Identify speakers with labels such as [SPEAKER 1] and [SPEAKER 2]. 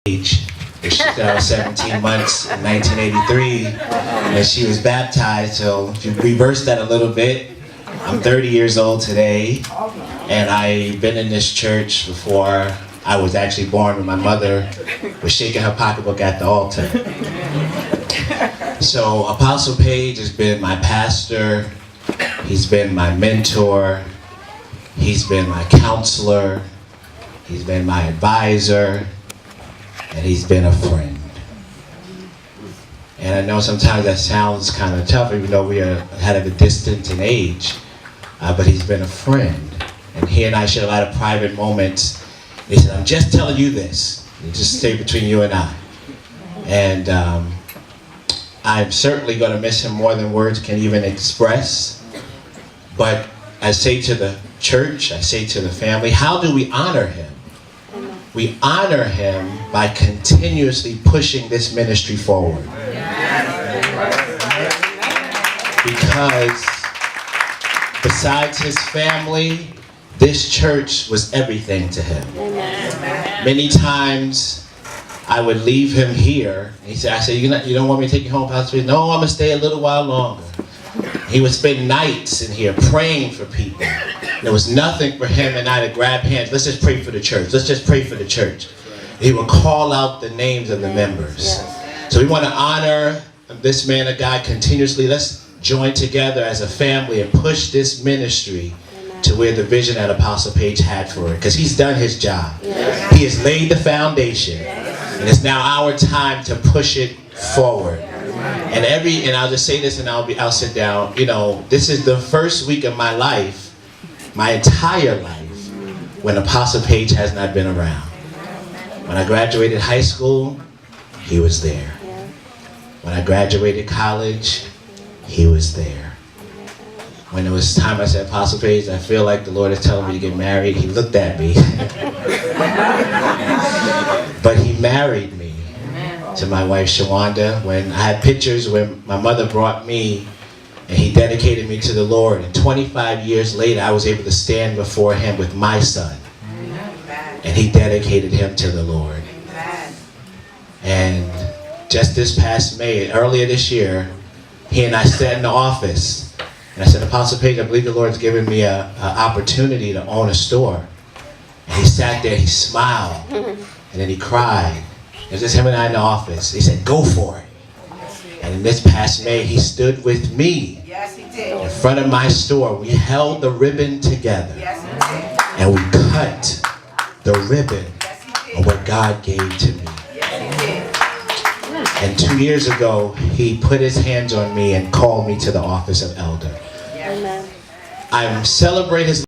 [SPEAKER 1] age. She was 17 months in 1983, and she was baptized. So if you reverse that a little bit, I'm 30 years old today, and I've been in this church before I was actually born, when my mother was shaking her pocketbook at the altar. So Apostle Page has been my pastor, he's been my mentor, he's been my counselor, he's been my advisor, and he's been a friend. And I know sometimes that sounds kind of tough, even though we are ahead of a distance in age, but he's been a friend. And he and I shared a lot of private moments. He said, I'm just telling you this. You just stay between you and I. And I'm certainly going to miss him more than words can even express. But I say to the church, I say to the family, how do we honor him? We honor him by continuously pushing this ministry forward. Because besides his family, this church was everything to him. Many times I would leave him here. I said, you don't want me to take you home, Pastor? No, I'm going to stay a little while longer. He would spend nights in here praying for people. There was nothing for him and I to grab hands. Let's just pray for the church. Let's just pray for the church. He would call out the names of the members. So we want to honor this man of God continuously. Let's join together as a family and push this ministry to where the vision that Apostle Page had for it. Because he's done his job. He has laid the foundation. And it's now our time to push it forward. And I'll just say this and I'll sit down. You know, this is the first week of my life, my entire life, when Apostle Page has not been around. When I graduated high school, he was there. When I graduated college, he was there. When it was time, I said, Apostle Page, I feel like the Lord is telling me to get married. He looked at me. But he married me to my wife, Shawanda. When I had pictures when my mother brought me and he dedicated me to the Lord. And 25 years later, I was able to stand before him with my son. And he dedicated him to the Lord. And just this past May, earlier this year, he and I sat in the office. And I said, Apostle Page, I believe the Lord's given me an opportunity to own a store. And he sat there, he smiled, and then he cried. It was just him and I in the office. He said, go for it. And in this past May, he stood with me in front of my store. We held the ribbon together. And we cut the ribbon of what God gave to me. And 2 years ago, he put his hands on me and called me to the office of elder. I'm celebrating his